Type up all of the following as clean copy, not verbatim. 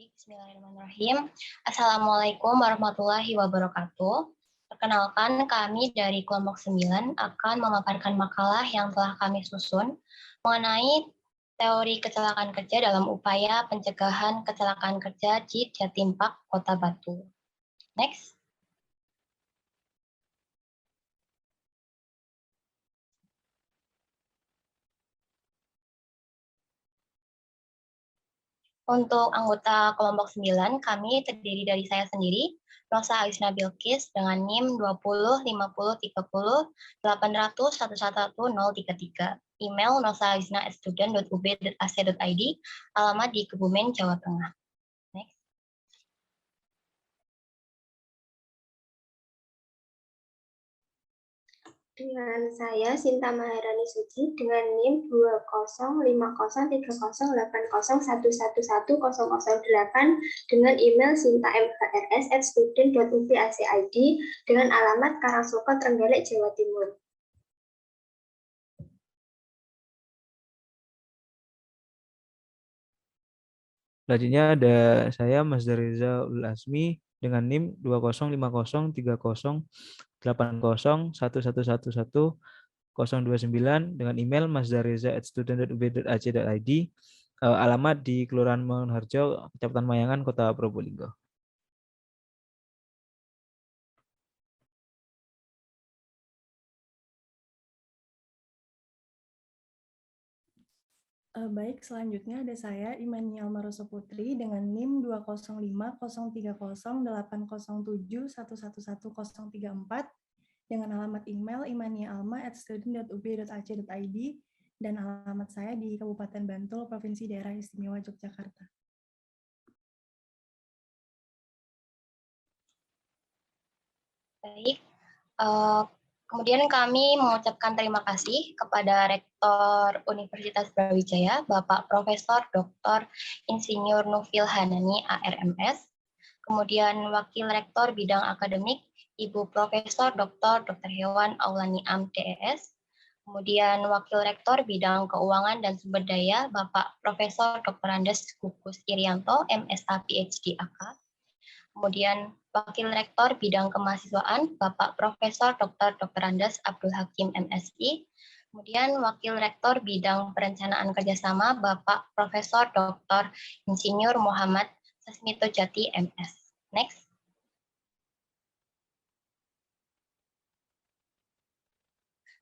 Bismillahirrahmanirrahim. Assalamualaikum warahmatullahi wabarakatuh. Perkenalkan, kami dari kelompok 9 akan memaparkan makalah yang telah kami susun mengenai teori kecelakaan kerja dalam upaya pencegahan kecelakaan kerja di Jatim Park, Kota Batu. Next. Untuk anggota kelompok 9, kami terdiri dari saya sendiri, Rosa Alisna Bilkis dengan NIM 205030 800 1111033. Email nosalisna@student.ub.ac.id, alamat di Kebumen, Jawa Tengah. Next. Dengan saya Sinta Maharani Suci dengan NIM 20503080111008 dengan email sintamhrs@student.ub.ac.id dengan alamat Karangsoka, Trenggalek, Jawa Timur. Selanjutnya ada saya Mas Reza Ul Asmi dengan NIM 2050308011111029 dengan email masdareza@student.ub.ac.id, alamat di Kelurahan Mangunharjo, Kecamatan Mayangan, Kota Probolinggo. Baik, selanjutnya ada saya Imani Almaroso Putri dengan NIM 20503308071111034 dengan alamat email imanialma@student.ub.ac.id dan alamat saya di Kabupaten Bantul, Provinsi Daerah Istimewa Yogyakarta. Baik. Kemudian kami mengucapkan terima kasih kepada Rektor Universitas Brawijaya, Bapak Profesor Dr. Insinyur Nufil Hanani, ARMS. Kemudian Wakil Rektor Bidang Akademik, Ibu Profesor Dr. Hewan Aulani Am, DES. Kemudian Wakil Rektor Bidang Keuangan dan Sumber Daya, Bapak Profesor Dr. Andes Gugus Irianto, MSA PhD AK. Kemudian Wakil Rektor Bidang Kemahasiswaan, Bapak Profesor Dr. Andes Abdul Hakim, MSI. Kemudian Wakil Rektor Bidang Perencanaan Kerjasama, Bapak Profesor Dr. Insinyur Muhammad Sasmito Jati, MS. Next.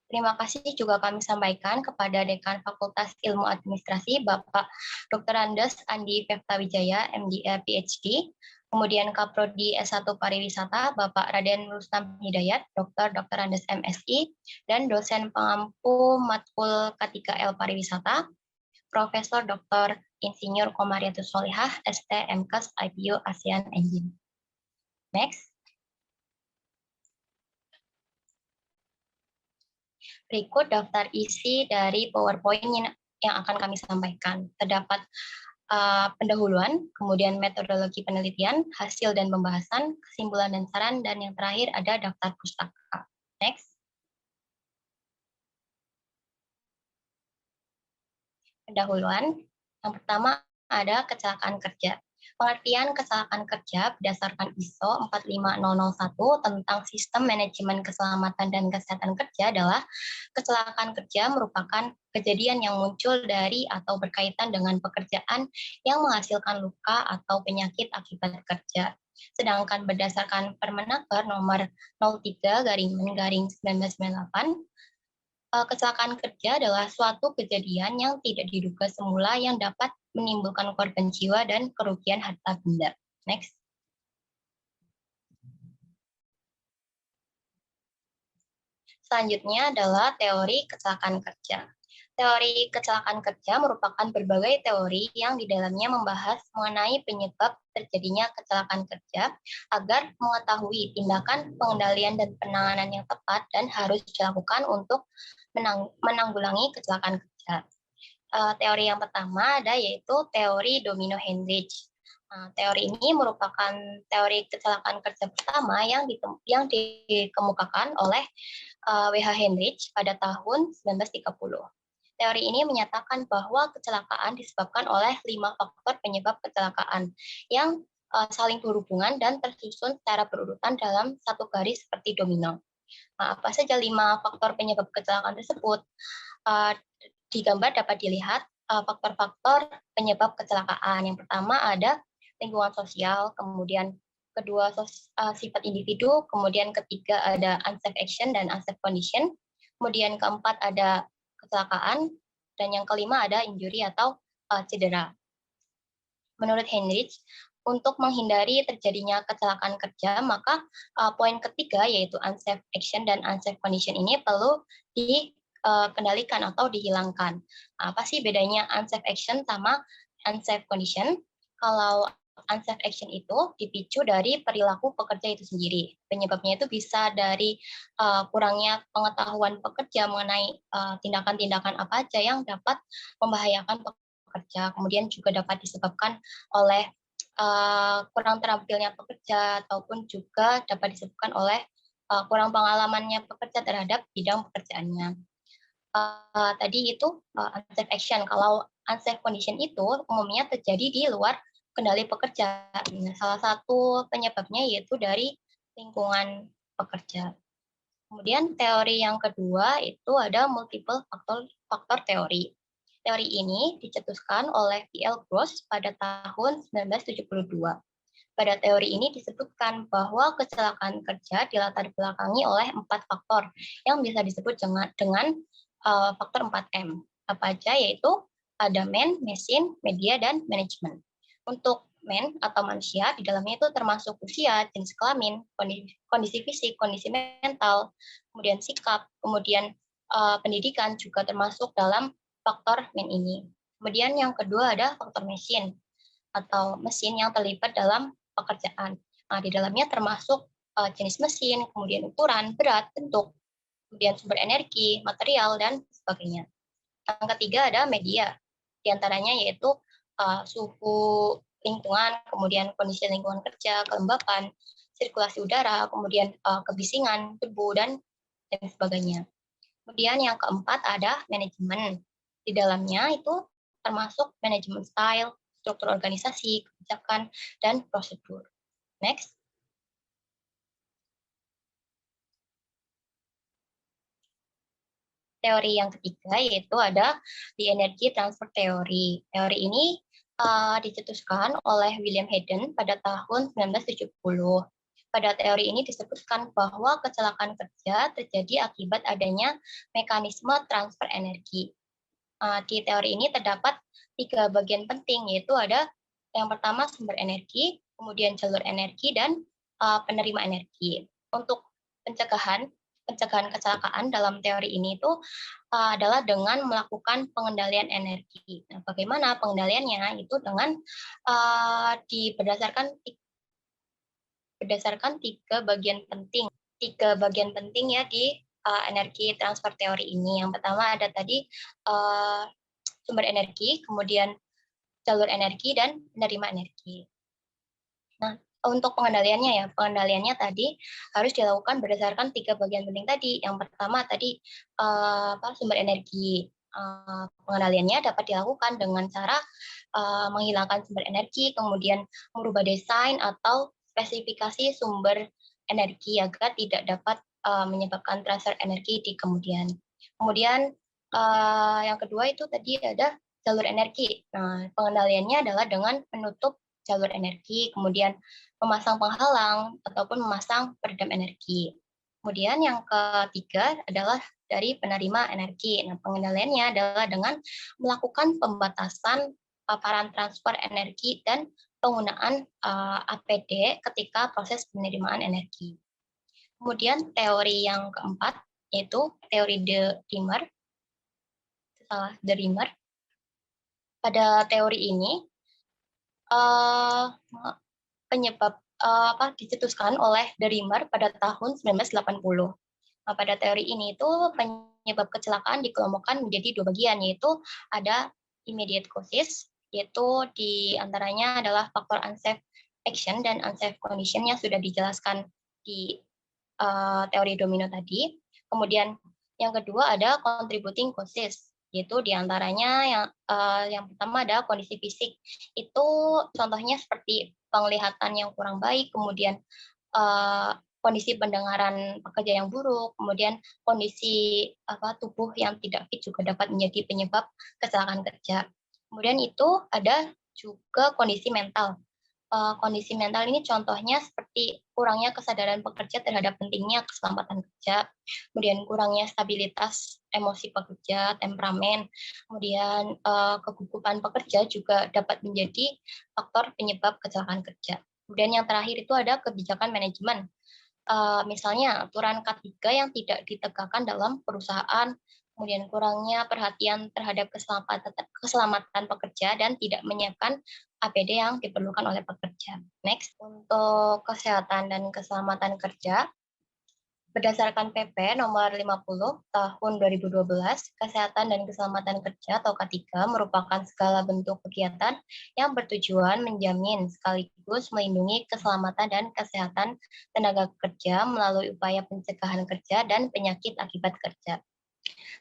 Terima kasih juga kami sampaikan kepada Dekan Fakultas Ilmu Administrasi, Bapak Dr. Andes Andi Fefta Wijaya, MDA PhD. Kemudian Kaprodi S1 Pariwisata, Bapak Raden Rustam Hidayat, Dr. Andes MSI, dan dosen pengampu matkul K3L Pariwisata, Profesor Dr. Insinyur Komariatus Solihah, ST MKes IPU ASEAN Engine. Next. Berikut daftar isi dari PowerPoint yang akan kami sampaikan. Terdapat pendahuluan, kemudian metodologi penelitian, hasil dan pembahasan, kesimpulan dan saran, dan yang terakhir ada daftar pustaka. Next. Pendahuluan. Yang pertama ada kecelakaan kerja. Pengertian kecelakaan kerja berdasarkan ISO 45001 tentang Sistem Manajemen Keselamatan dan Kesehatan Kerja adalah kecelakaan kerja merupakan kejadian yang muncul dari atau berkaitan dengan pekerjaan yang menghasilkan luka atau penyakit akibat kerja. Sedangkan berdasarkan Permenaker nomor 03/1998, kecelakaan kerja adalah suatu kejadian yang tidak diduga semula yang dapat menimbulkan korban jiwa dan kerugian harta benda. Next. Selanjutnya adalah teori kecelakaan kerja. Teori kecelakaan kerja merupakan berbagai teori yang di dalamnya membahas mengenai penyebab terjadinya kecelakaan kerja agar mengetahui tindakan, pengendalian, dan penanganan yang tepat dan harus dilakukan untuk menanggulangi kecelakaan kerja. Teori yang pertama ada yaitu teori domino Hendrich. Teori ini merupakan teori kecelakaan kerja pertama yang dikemukakan oleh W.H. Hendrich pada tahun 1930. Teori ini menyatakan bahwa kecelakaan disebabkan oleh 5 faktor penyebab kecelakaan yang saling berhubungan dan tersusun secara berurutan dalam satu garis seperti domino. Nah, apa saja 5 faktor penyebab kecelakaan tersebut? Di gambar dapat dilihat faktor-faktor penyebab kecelakaan. Yang pertama ada lingkungan sosial, kemudian kedua sifat individu, kemudian ketiga ada unsafe action dan unsafe condition, kemudian keempat ada kecelakaan, dan yang kelima ada injury atau cedera. Menurut Heinrich, untuk menghindari terjadinya kecelakaan kerja, maka poin ketiga yaitu unsafe action dan unsafe condition ini perlu dikendalikan atau dihilangkan. Apa sih bedanya unsafe action sama unsafe condition? Kalau unsafe action itu dipicu dari perilaku pekerja itu sendiri. Penyebabnya itu bisa dari kurangnya pengetahuan pekerja mengenai tindakan-tindakan apa aja yang dapat membahayakan pekerja. Kemudian juga dapat disebabkan oleh kurang terampilnya pekerja, ataupun juga dapat disebabkan oleh kurang pengalamannya pekerja terhadap bidang pekerjaannya. Tadi itu unsafe action. Kalau unsafe condition itu umumnya terjadi di luar kendali pekerja. Nah, salah satu penyebabnya yaitu dari lingkungan pekerja. Kemudian teori yang kedua itu ada multiple faktor teori. Teori ini dicetuskan oleh P.L. Gross pada tahun 1972. Pada teori ini disebutkan bahwa kecelakaan kerja dilatar belakangi oleh 4 faktor yang bisa disebut dengan faktor 4M. Apa aja? Yaitu ada man, mesin, media, dan manajemen. Untuk man atau manusia, di dalamnya itu termasuk usia, jenis kelamin, kondisi fisik, kondisi mental, kemudian sikap, kemudian pendidikan juga termasuk dalam faktor man ini. Kemudian yang kedua ada faktor mesin atau mesin yang terlibat dalam pekerjaan. Nah, di dalamnya termasuk jenis mesin, kemudian ukuran, berat, bentuk, kemudian sumber energi, material, dan sebagainya. Yang ketiga ada media, di antaranya yaitu suhu lingkungan, kemudian kondisi lingkungan kerja, kelembapan, sirkulasi udara, kemudian kebisingan, debu, dan sebagainya. Kemudian yang keempat ada manajemen. Di dalamnya itu termasuk manajemen style, struktur organisasi, kebijakan, dan prosedur. Next. Teori yang ketiga yaitu ada di energy transfer theory. Teori ini dicetuskan oleh William Hayden pada tahun 1970. Pada teori ini disebutkan bahwa kecelakaan kerja terjadi akibat adanya mekanisme transfer energi. Di teori ini terdapat 3 bagian penting, yaitu ada yang pertama sumber energi, kemudian jalur energi, dan penerima energi. Untuk pencegahan kecelakaan dalam teori ini itu adalah dengan melakukan pengendalian energi. Nah, bagaimana pengendaliannya? Itu dengan berdasarkan 3 bagian penting. 3 bagian penting ya di energi transfer teori ini. Yang pertama ada tadi sumber energi, kemudian jalur energi, dan penerima energi. Nah, untuk pengendaliannya tadi harus dilakukan berdasarkan 3 bagian penting tadi. Yang pertama tadi sumber energi. Pengendaliannya dapat dilakukan dengan cara menghilangkan sumber energi, kemudian merubah desain atau spesifikasi sumber energi agar tidak dapat menyebabkan transfer energi di kemudian. Kemudian yang kedua itu tadi ada jalur energi. Nah, pengendaliannya adalah dengan menutup jalur energi, kemudian memasang penghalang ataupun memasang peredam energi. Kemudian yang ketiga adalah dari penerima energi. Nah, pengendaliannya adalah dengan melakukan pembatasan paparan transfer energi dan penggunaan APD ketika proses penerimaan energi. Kemudian teori yang keempat yaitu teori de Riemer. Pada teori ini dicetuskan oleh de Riemer pada tahun 1980. Nah, pada teori ini itu penyebab kecelakaan dikelompokkan menjadi 2 bagian, yaitu ada immediate causes, yaitu di antaranya adalah faktor unsafe action dan unsafe condition yang sudah dijelaskan di teori domino tadi. Kemudian yang kedua ada contributing causes, Yaitu diantaranya yang pertama ada kondisi fisik. Itu contohnya seperti penglihatan yang kurang baik, kemudian kondisi pendengaran pekerja yang buruk, kemudian kondisi tubuh yang tidak fit juga dapat menjadi penyebab kecelakaan kerja. Kemudian itu ada juga kondisi mental. Kondisi mental ini contohnya seperti kurangnya kesadaran pekerja terhadap pentingnya keselamatan kerja, kemudian kurangnya stabilitas emosi pekerja, temperamen, kemudian kegugupan pekerja juga dapat menjadi faktor penyebab kecelakaan kerja. Kemudian yang terakhir itu ada kebijakan manajemen. Misalnya aturan K3 yang tidak ditegakkan dalam perusahaan, kemudian kurangnya perhatian terhadap keselamatan pekerja dan tidak menyiapkan APD yang diperlukan oleh pekerja. Next, untuk kesehatan dan keselamatan kerja, berdasarkan PP nomor 50 tahun 2012, kesehatan dan keselamatan kerja atau K3 merupakan segala bentuk kegiatan yang bertujuan menjamin sekaligus melindungi keselamatan dan kesehatan tenaga kerja melalui upaya pencegahan kerja dan penyakit akibat kerja.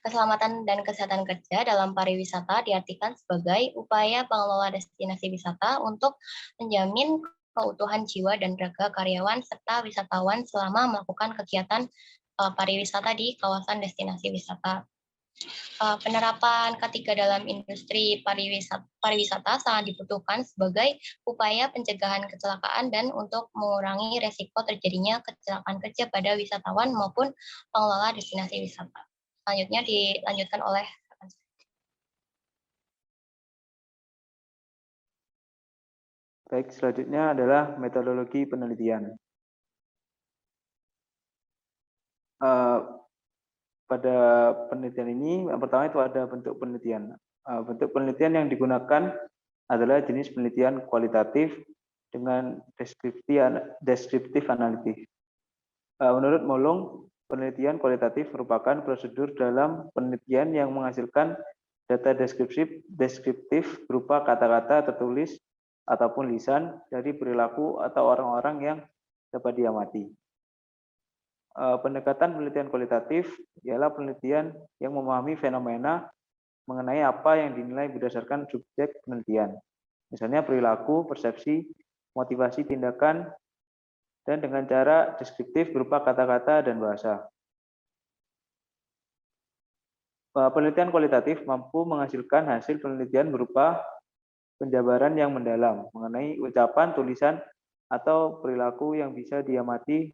Keselamatan dan kesehatan kerja dalam pariwisata diartikan sebagai upaya pengelola destinasi wisata untuk menjamin keutuhan jiwa dan raga karyawan serta wisatawan selama melakukan kegiatan pariwisata di kawasan destinasi wisata. Penerapan K3 dalam industri pariwisata sangat dibutuhkan sebagai upaya pencegahan kecelakaan dan untuk mengurangi resiko terjadinya kecelakaan kerja pada wisatawan maupun pengelola destinasi wisata. Selanjutnya dilanjutkan oleh Baik, selanjutnya adalah metodologi penelitian. Pada penelitian ini, yang pertama itu ada bentuk penelitian. Bentuk penelitian yang digunakan adalah jenis penelitian kualitatif dengan deskriptif analitik. Menurut Molong, penelitian kualitatif merupakan prosedur dalam penelitian yang menghasilkan data deskriptif berupa kata-kata tertulis ataupun lisan dari perilaku atau orang-orang yang dapat diamati. Pendekatan penelitian kualitatif ialah penelitian yang memahami fenomena mengenai apa yang dinilai berdasarkan subjek penelitian. Misalnya perilaku, persepsi, motivasi tindakan, dan dengan cara deskriptif berupa kata-kata dan bahasa. Penelitian kualitatif mampu menghasilkan hasil penelitian berupa penjabaran yang mendalam mengenai ucapan, tulisan, atau perilaku yang bisa diamati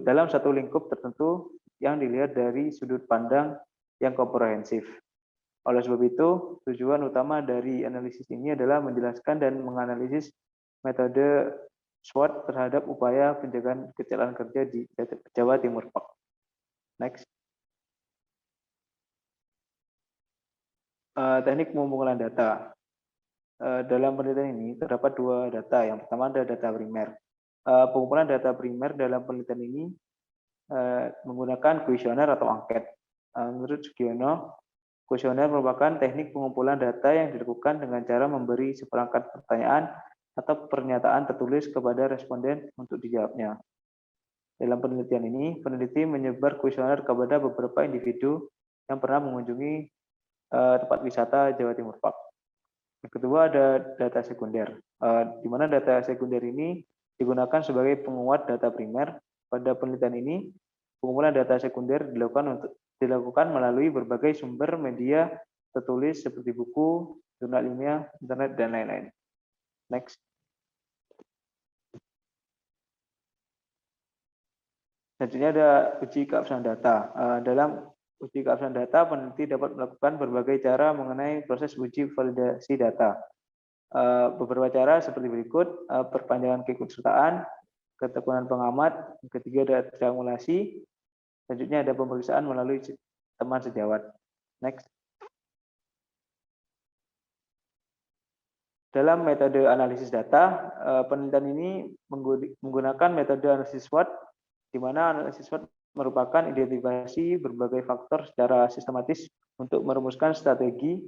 dalam satu lingkup tertentu yang dilihat dari sudut pandang yang komprehensif. Oleh sebab itu, tujuan utama dari analisis ini adalah menjelaskan dan menganalisis metode SWOT terhadap upaya pencegahan kecelakaan kerja di Jawa Timur. Next. Teknik pengumpulan data. Dalam penelitian ini terdapat dua data. Yang pertama ada data primer. Pengumpulan data primer dalam penelitian ini menggunakan kuesioner atau angket. Menurut Sugiono, kuesioner merupakan teknik pengumpulan data yang dilakukan dengan cara memberi seperangkat pertanyaan atau pernyataan tertulis kepada responden untuk dijawabnya. Dalam penelitian ini, peneliti menyebar kuesioner kepada beberapa individu yang pernah mengunjungi tempat wisata Jawa Timur Park. Yang kedua ada data sekunder, di mana data sekunder ini digunakan sebagai penguat data primer. Pada penelitian ini, pengumpulan data sekunder dilakukan melalui berbagai sumber media tertulis seperti buku, jurnal ilmiah, internet, dan lain-lain. Next. Selanjutnya ada uji keabsahan data. Dalam uji keabsahan data, peneliti dapat melakukan berbagai cara mengenai proses uji validasi data. Beberapa cara seperti berikut: perpanjangan keikutsertaan, ketekunan pengamat, ketiga ada triangulasi, selanjutnya ada pemeriksaan melalui teman sejawat. Next. Dalam metode analisis data, penelitian ini menggunakan metode analisis SWOT, di mana analisis SWOT merupakan identifikasi berbagai faktor secara sistematis untuk merumuskan strategi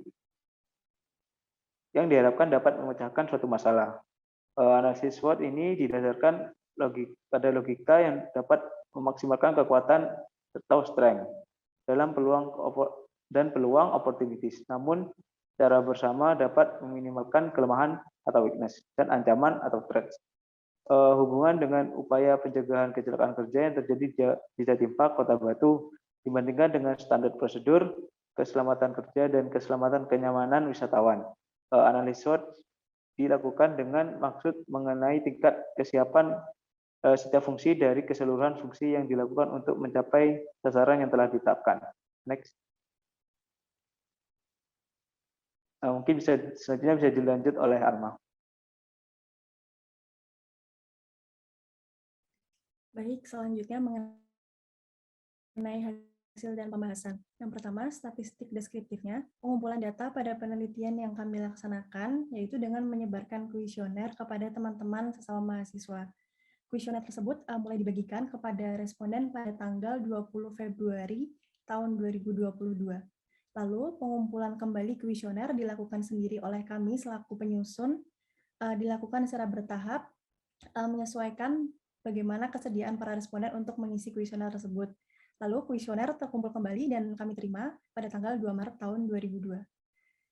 yang diharapkan dapat memecahkan suatu masalah. Analisis SWOT ini didasarkan pada logika yang dapat memaksimalkan kekuatan atau strength dalam peluang dan peluang opportunities. Namun, secara bersama dapat meminimalkan kelemahan atau weakness dan ancaman atau threats. Hubungan dengan upaya pencegahan kecelakaan kerja yang terjadi di Jatim Park, Kota Batu dibandingkan dengan standar prosedur keselamatan kerja dan keselamatan kenyamanan wisatawan. Analisis SWOT dilakukan dengan maksud mengenai tingkat kesiapan setiap fungsi dari keseluruhan fungsi yang dilakukan untuk mencapai sasaran yang telah ditetapkan. Next. Mungkin selanjutnya bisa dilanjut oleh Arma. Baik, selanjutnya mengenai hasil dan pembahasan. Yang pertama, statistik deskriptifnya. Pengumpulan data pada penelitian yang kami laksanakan, yaitu dengan menyebarkan kuesioner kepada teman-teman sesama mahasiswa. Kuesioner tersebut mulai dibagikan kepada responden pada tanggal 20 Februari tahun 2022. Lalu, pengumpulan kembali kuesioner dilakukan sendiri oleh kami selaku penyusun, dilakukan secara bertahap, menyesuaikan bagaimana kesediaan para responden untuk mengisi kuesioner tersebut. Lalu, kuesioner terkumpul kembali dan kami terima pada tanggal 2 Maret tahun 2002.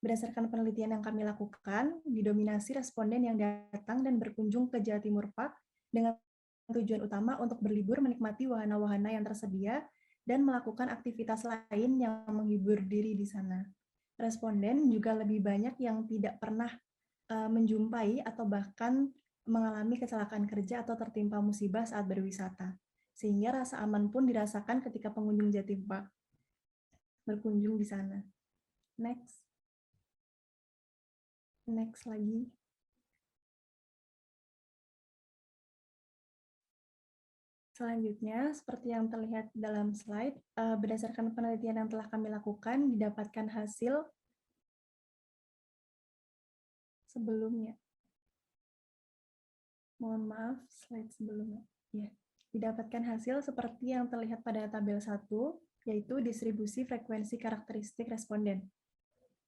Berdasarkan penelitian yang kami lakukan, didominasi responden yang datang dan berkunjung ke Jawa Timur Park dengan tujuan utama untuk berlibur menikmati wahana-wahana yang tersedia dan melakukan aktivitas lain yang menghibur diri di sana. Responden juga lebih banyak yang tidak pernah menjumpai atau bahkan mengalami kecelakaan kerja atau tertimpa musibah saat berwisata. Sehingga rasa aman pun dirasakan ketika pengunjung Jatim Park berkunjung di sana. Next. Next lagi. Selanjutnya, seperti yang terlihat dalam slide, berdasarkan penelitian yang telah kami lakukan, didapatkan hasil sebelumnya. Mohon maaf, slide sebelumnya. Ya, didapatkan hasil seperti yang terlihat pada tabel 1, yaitu distribusi frekuensi karakteristik responden.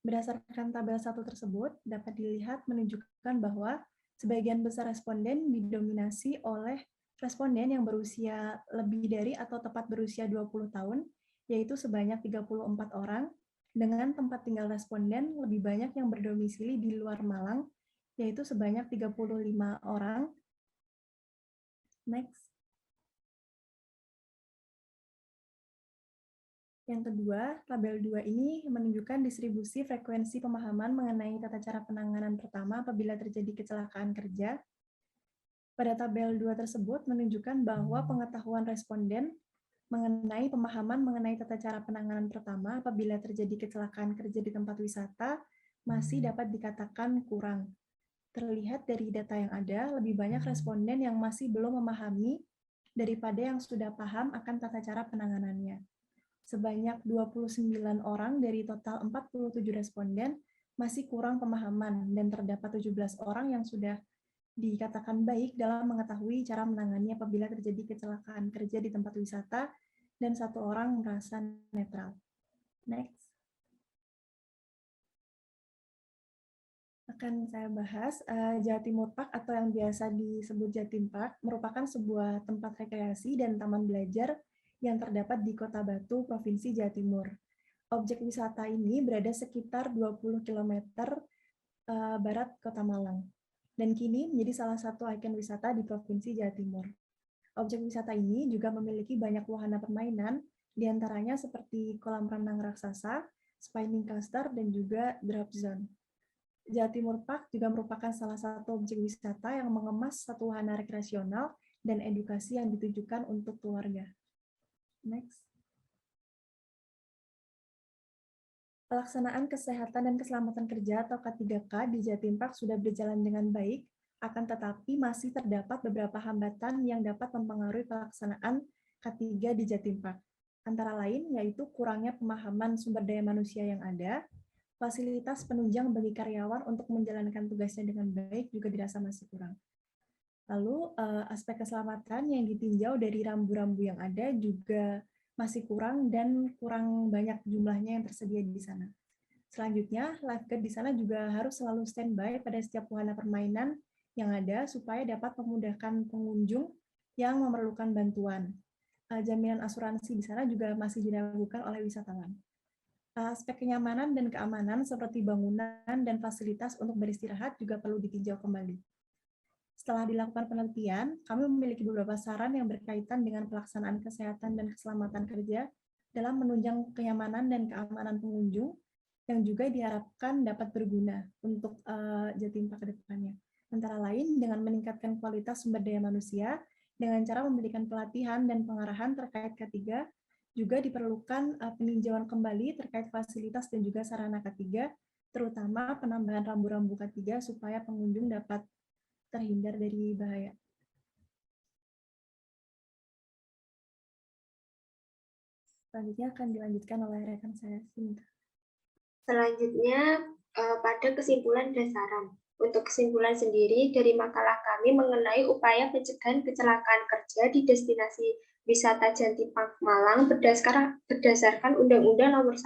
Berdasarkan tabel 1 tersebut, dapat dilihat menunjukkan bahwa sebagian besar responden didominasi oleh responden yang berusia lebih dari atau tepat berusia 20 tahun, yaitu sebanyak 34 orang, dengan tempat tinggal responden lebih banyak yang berdomisili di luar Malang, yaitu sebanyak 35 orang. Next. Yang kedua, tabel 2 ini menunjukkan distribusi frekuensi pemahaman mengenai tata cara penanganan pertama apabila terjadi kecelakaan kerja. Pada tabel 2 tersebut menunjukkan bahwa pengetahuan responden mengenai pemahaman mengenai tata cara penanganan pertama apabila terjadi kecelakaan kerja di tempat wisata masih dapat dikatakan kurang. Terlihat dari data yang ada, lebih banyak responden yang masih belum memahami daripada yang sudah paham akan tata cara penanganannya. Sebanyak 29 orang dari total 47 responden masih kurang pemahaman dan terdapat 17 orang yang sudah dikatakan baik dalam mengetahui cara menangani apabila terjadi kecelakaan kerja di tempat wisata dan 1 orang merasa netral. Next. Akan saya bahas, Jawa Timur Park atau yang biasa disebut Jatim Park merupakan sebuah tempat rekreasi dan taman belajar yang terdapat di Kota Batu, Provinsi Jawa Timur. Objek wisata ini berada sekitar 20 km barat Kota Malang, dan kini menjadi salah satu ikon wisata di Provinsi Jawa Timur. Objek wisata ini juga memiliki banyak wahana permainan, diantaranya seperti kolam renang raksasa, spinning coaster, dan juga drop zone. Jawa Timur Park juga merupakan salah satu objek wisata yang mengemas satu wahana rekreasional dan edukasi yang ditujukan untuk keluarga. Next. Pelaksanaan kesehatan dan keselamatan kerja atau K3K di Jatim Park sudah berjalan dengan baik, akan tetapi masih terdapat beberapa hambatan yang dapat mempengaruhi pelaksanaan K3 di Jatim Park. Antara lain yaitu kurangnya pemahaman sumber daya manusia yang ada, fasilitas penunjang bagi karyawan untuk menjalankan tugasnya dengan baik juga dirasa masih kurang. Lalu aspek keselamatan yang ditinjau dari rambu-rambu yang ada juga masih kurang dan kurang banyak jumlahnya yang tersedia di sana. Selanjutnya, lifeguard di sana juga harus selalu standby pada setiap wahana permainan yang ada supaya dapat memudahkan pengunjung yang memerlukan bantuan. Jaminan asuransi di sana juga masih diragukan oleh wisatawan. Aspek kenyamanan dan keamanan seperti bangunan dan fasilitas untuk beristirahat juga perlu ditinjau kembali. Setelah dilakukan penelitian, kami memiliki beberapa saran yang berkaitan dengan pelaksanaan kesehatan dan keselamatan kerja dalam menunjang kenyamanan dan keamanan pengunjung yang juga diharapkan dapat berguna untuk Jatim Park ke depannya. Antara lain dengan meningkatkan kualitas sumber daya manusia dengan cara memberikan pelatihan dan pengarahan terkait K3, juga diperlukan peninjauan kembali terkait fasilitas dan juga sarana K3, terutama penambahan rambu-rambu K3 supaya pengunjung dapat terhindar dari bahaya. Selanjutnya akan dilanjutkan oleh rekan saya, Sinta. Selanjutnya, pada kesimpulan dan saran. Untuk kesimpulan sendiri, dari makalah kami mengenai upaya pencegahan kecelakaan kerja di destinasi wisata Jatim Park Malang berdasarkan Undang-Undang Nomor 1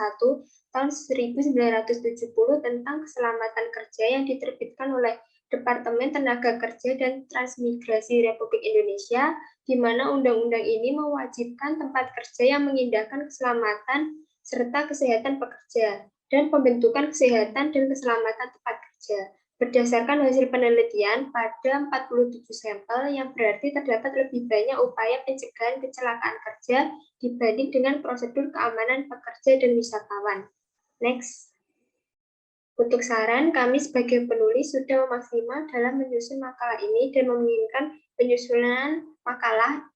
Tahun 1970 tentang Keselamatan Kerja yang diterbitkan oleh Departemen Tenaga Kerja dan Transmigrasi Republik Indonesia, di mana undang-undang ini mewajibkan tempat kerja yang mengindahkan keselamatan serta kesehatan pekerja dan pembentukan kesehatan dan keselamatan tempat kerja. Berdasarkan hasil penelitian pada 47 sampel yang berarti terdapat lebih banyak upaya pencegahan kecelakaan kerja dibanding dengan prosedur keamanan pekerja dan wisatawan. Next. Untuk saran, kami sebagai penulis sudah maksimal dalam menyusun makalah ini dan menginginkan penyusunan makalah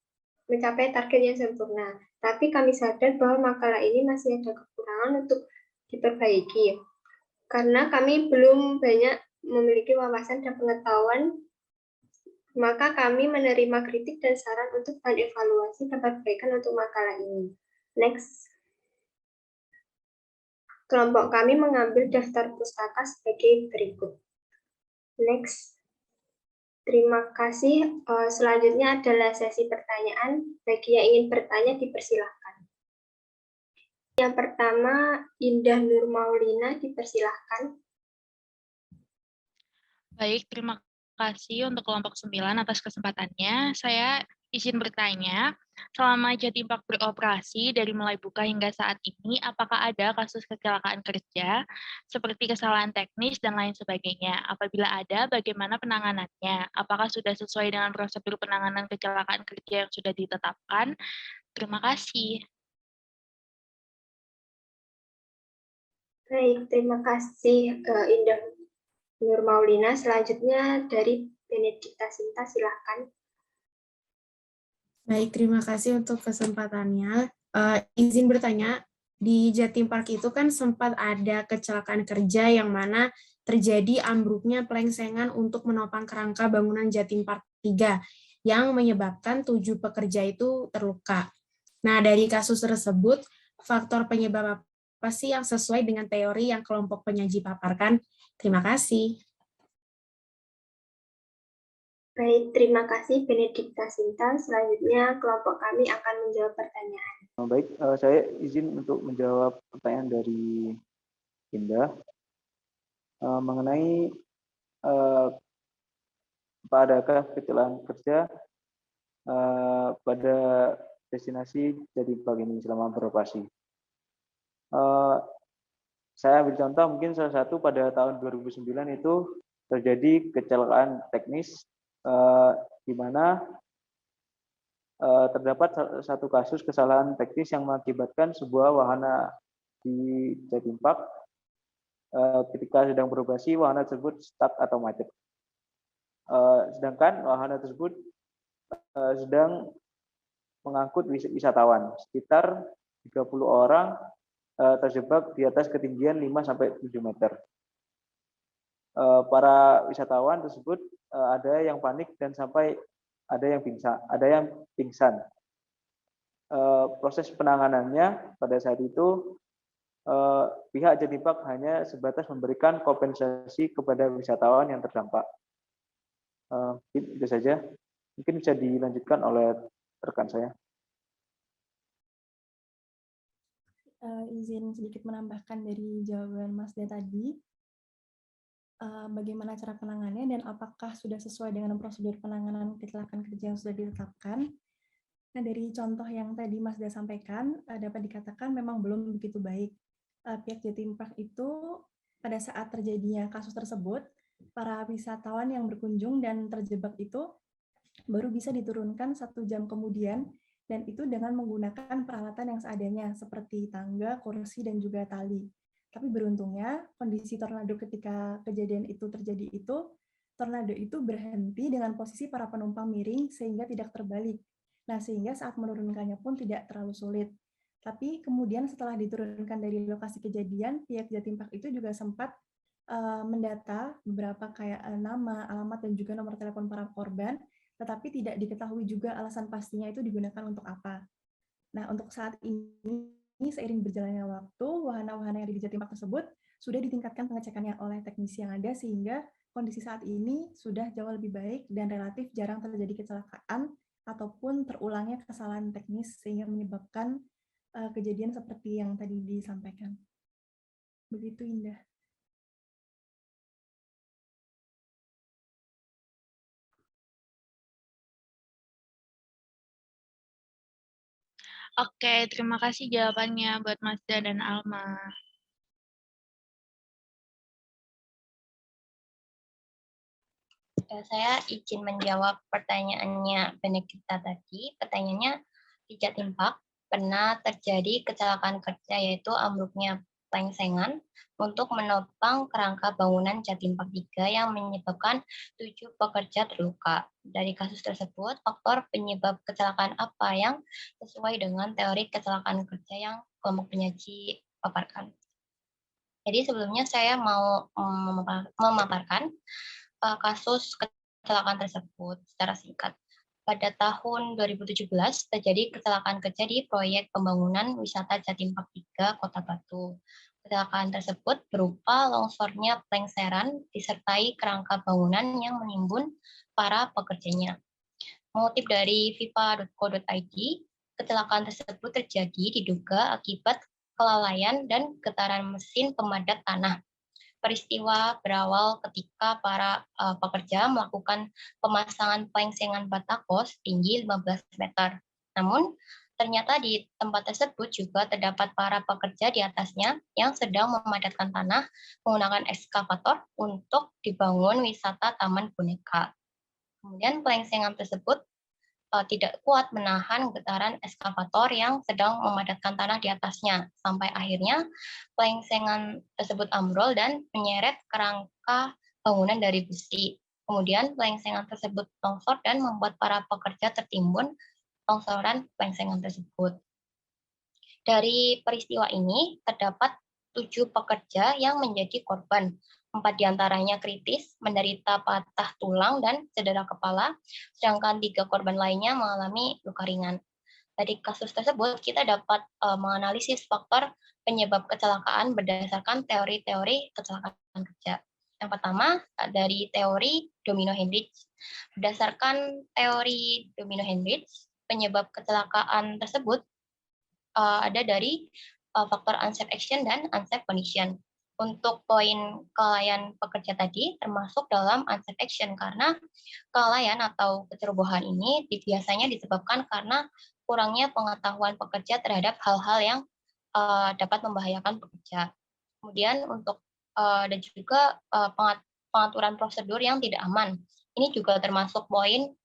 mencapai target yang sempurna. Tapi kami sadar bahwa makalah ini masih ada kekurangan untuk diperbaiki. Karena kami belum banyak memiliki wawasan dan pengetahuan, maka kami menerima kritik dan saran untuk bahan evaluasi dan perbaikan untuk makalah ini. Next. Kelompok kami mengambil daftar pustaka sebagai berikut. Next. Terima kasih. Selanjutnya adalah sesi pertanyaan. Bagi yang ingin bertanya, dipersilahkan. Yang pertama, Indah Nur Maulina, dipersilahkan. Baik, terima kasih untuk kelompok 9 atas kesempatannya. Saya izin bertanya, selama Jatim Park beroperasi dari mulai buka hingga saat ini, apakah ada kasus kecelakaan kerja seperti kesalahan teknis dan lain sebagainya? Apabila ada, bagaimana penanganannya? Apakah sudah sesuai dengan prosedur penanganan kecelakaan kerja yang sudah ditetapkan? Terima kasih. Baik, terima kasih Indah Nur Maulina. Selanjutnya dari Benedikta Sinta, silahkan. Baik, terima kasih untuk kesempatannya. Izin bertanya, di Jatim Park itu kan sempat ada kecelakaan kerja yang mana terjadi ambruknya pelengsengan untuk menopang kerangka bangunan Jatim Park 3 yang menyebabkan 7 pekerja itu terluka. Nah, dari kasus tersebut, faktor penyebab apa sih yang sesuai dengan teori yang kelompok penyaji paparkan? Terima kasih. Baik, terima kasih Benedikta Sinta. Selanjutnya kelompok kami akan menjawab pertanyaan. Baik, saya izin untuk menjawab pertanyaan dari Indah mengenai adakah kecelakaan kerja pada destinasi Jatim Park ini selama beroperasi. Saya ambil contoh mungkin salah satu pada tahun 2009 itu terjadi kecelakaan teknis di mana terdapat satu kasus kesalahan teknis yang mengakibatkan sebuah wahana di Jatim Park ketika sedang beroperasi wahana tersebut stuck atau macet. Sedangkan wahana tersebut sedang mengangkut wisatawan sekitar 30 orang terjebak di atas ketinggian 5-7 meter. Para wisatawan tersebut ada yang panik dan sampai ada yang pingsan. Proses penanganannya pada saat itu pihak Jatim Park hanya sebatas memberikan kompensasi kepada wisatawan yang terdampak. Itu saja. Mungkin bisa dilanjutkan oleh rekan saya. Izin sedikit menambahkan dari jawaban Mas De tadi. Bagaimana cara penanganannya dan apakah sudah sesuai dengan prosedur penanganan kecelakaan kerja yang sudah ditetapkan. Nah, dari contoh yang tadi Mas Da sampaikan, dapat dikatakan memang belum begitu baik. pihak Jatim Park itu pada saat terjadinya kasus tersebut, para wisatawan yang berkunjung dan terjebak itu baru bisa diturunkan 1 jam kemudian, dan itu dengan menggunakan peralatan yang seadanya, seperti tangga, kursi, dan juga tali. Tapi beruntungnya, kondisi tornado ketika kejadian itu terjadi tornado itu berhenti dengan posisi para penumpang miring sehingga tidak terbalik. Nah, sehingga saat menurunkannya pun tidak terlalu sulit. Tapi kemudian setelah diturunkan dari lokasi kejadian, pihak Jatim Park itu juga sempat mendata beberapa kayak nama, alamat, dan juga nomor telepon para korban, tetapi tidak diketahui juga alasan pastinya itu digunakan untuk apa. Nah, untuk saat ini, seiring berjalannya waktu, wahana-wahana yang ada di Jatim Park tersebut sudah ditingkatkan pengecekannya oleh teknisi yang ada, sehingga kondisi saat ini sudah jauh lebih baik dan relatif jarang terjadi kecelakaan ataupun terulangnya kesalahan teknis sehingga menyebabkan kejadian seperti yang tadi disampaikan. Begitu, Indah. Oke, terima kasih jawabannya buat Mazda dan Alma. Saya izin menjawab pertanyaannya Benedikta tadi. Pertanyaannya, di Jatim Park pernah terjadi kecelakaan kerja yaitu ambruknya plengsengan untuk menopang kerangka bangunan Jatim Park 3 yang menyebabkan 7 pekerja terluka. Dari kasus tersebut, faktor penyebab kecelakaan apa yang sesuai dengan teori kecelakaan kerja yang kelompok penyaji paparkan? Jadi sebelumnya saya mau memaparkan kasus kecelakaan tersebut secara singkat. Pada tahun 2017 terjadi kecelakaan kerja di proyek pembangunan wisata Jatim Park 3 Kota Batu. Kecelakaan tersebut berupa longsornya plengseran disertai kerangka bangunan yang menimbun para pekerjanya. Mengutip dari fifa.co.id, kecelakaan tersebut terjadi diduga akibat kelalaian dan getaran mesin pemadat tanah. Peristiwa berawal ketika para pekerja melakukan pemasangan plengsengan batako setinggi 15 meter. Namun, ternyata di tempat tersebut juga terdapat para pekerja di atasnya yang sedang memadatkan tanah menggunakan ekskavator untuk dibangun wisata Taman Boneka. Kemudian plengsengan tersebut tidak kuat menahan getaran ekskavator yang sedang memadatkan tanah di atasnya. Sampai akhirnya plengsengan tersebut ambrol dan menyeret kerangka bangunan dari besi. Kemudian plengsengan tersebut longsor dan membuat para pekerja tertimbun longsoran plengsengan tersebut. Dari peristiwa ini terdapat 7 pekerja yang menjadi korban. 4 diantaranya kritis, menderita patah tulang dan cedera kepala, sedangkan 3 korban lainnya mengalami luka ringan. Dari kasus tersebut, kita dapat menganalisis faktor penyebab kecelakaan berdasarkan teori-teori kecelakaan kerja. Yang pertama, dari teori Domino-Hendrich. Berdasarkan teori Domino-Hendrich, penyebab kecelakaan tersebut ada dari faktor unsafe action dan unsafe condition. Untuk poin kelalaian pekerja tadi termasuk dalam unsafe action karena kelalaian atau kecerobohan ini biasanya disebabkan karena kurangnya pengetahuan pekerja terhadap hal-hal yang dapat membahayakan pekerja. Kemudian untuk dan juga pengaturan prosedur yang tidak aman. Ini juga termasuk poin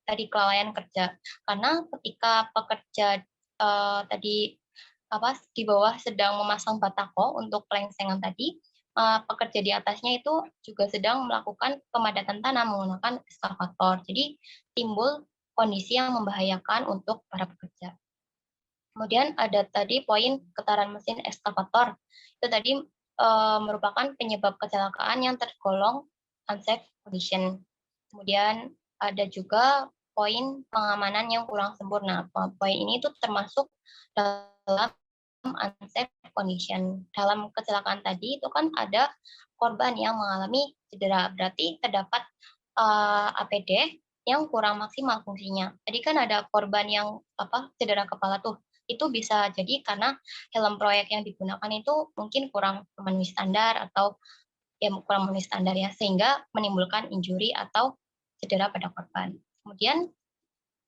tadi kelalaian kerja. Karena ketika pekerja tadi di bawah sedang memasang batako untuk plengsengan tadi, pekerja di atasnya itu juga sedang melakukan pemadatan tanah menggunakan ekskavator. Jadi timbul kondisi yang membahayakan untuk para pekerja. Kemudian ada tadi poin getaran mesin ekskavator. Itu tadi merupakan penyebab kecelakaan yang tergolong unsafe condition. Kemudian ada juga poin pengamanan yang kurang sempurna. Poin ini itu termasuk dalam unsafe condition. Dalam kecelakaan tadi itu kan ada korban yang mengalami cedera, berarti terdapat APD yang kurang maksimal fungsinya. Tadi kan ada korban yang cedera kepala tuh. Itu bisa jadi karena helm proyek yang digunakan itu mungkin kurang memenuhi standar atau ya kurang memenuhi standar ya, sehingga menimbulkan injury atau cedera pada korban. Kemudian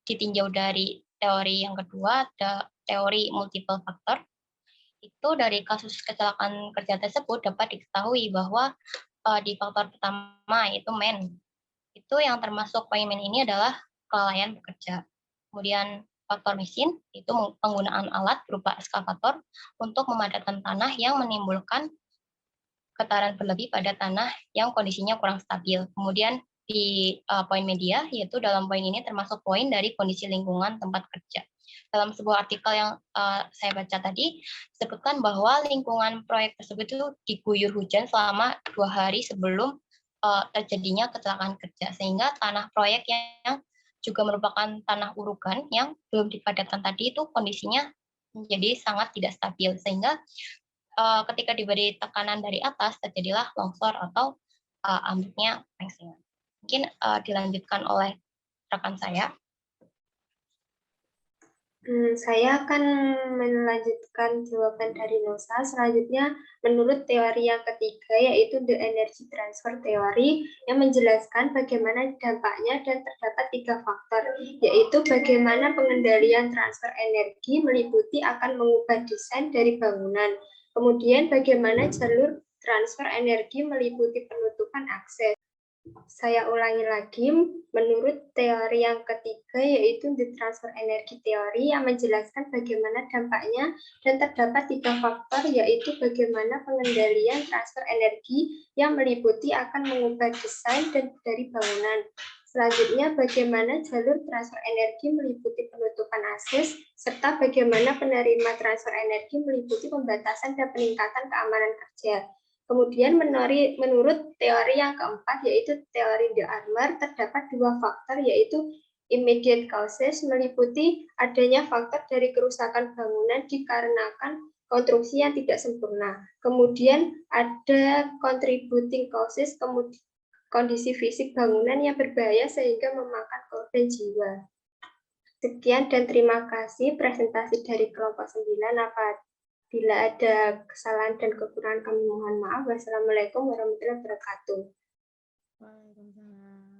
ditinjau dari teori yang kedua, ada teori multiple factor. itu dari kasus kecelakaan kerja tersebut dapat diketahui bahwa di faktor pertama yaitu men, itu yang termasuk poin men ini adalah kelalaian bekerja. Kemudian faktor mesin itu penggunaan alat berupa eskavator untuk memadatkan tanah yang menimbulkan getaran berlebih pada tanah yang kondisinya kurang stabil. Kemudian di poin media, yaitu dalam poin ini termasuk poin dari kondisi lingkungan tempat kerja. Dalam sebuah artikel yang saya baca tadi, disebutkan bahwa lingkungan proyek tersebut itu diguyur hujan selama 2 hari sebelum terjadinya kecelakaan kerja, sehingga tanah proyek yang juga merupakan tanah urukan yang belum dipadatkan tadi itu kondisinya menjadi sangat tidak stabil, sehingga ketika diberi tekanan dari atas terjadilah longsor atau ambruknya plengsingan. Mungkin dilanjutkan oleh rekan saya. Saya akan melanjutkan jawaban dari Nosa. Selanjutnya, menurut teori yang ketiga, yaitu The Energy Transfer Theory, yang menjelaskan bagaimana dampaknya dan terdapat 3 faktor, yaitu bagaimana pengendalian transfer energi meliputi akan mengubah desain dari bangunan, kemudian bagaimana jalur transfer energi meliputi penutupan akses. Saya ulangi lagi, menurut teori yang ketiga yaitu The Transfer Energy Theory yang menjelaskan bagaimana dampaknya dan terdapat 3 faktor yaitu bagaimana pengendalian transfer energi yang meliputi akan mengubah desain dan dari bangunan. Selanjutnya, bagaimana jalur transfer energi meliputi penutupan akses, serta bagaimana penerima transfer energi meliputi pembatasan dan peningkatan keamanan kerja. Kemudian menurut teori yang keempat, yaitu teori De Armer, terdapat 2 faktor, yaitu immediate causes, meliputi adanya faktor dari kerusakan bangunan dikarenakan konstruksi yang tidak sempurna. Kemudian ada contributing causes, kondisi fisik bangunan yang berbahaya sehingga memakan korban jiwa. Sekian dan terima kasih presentasi dari kelompok 9. Bila ada kesalahan dan kekurangan kami mohon maaf. Wassalamualaikum warahmatullahi wabarakatuh. Waalaikumsalam.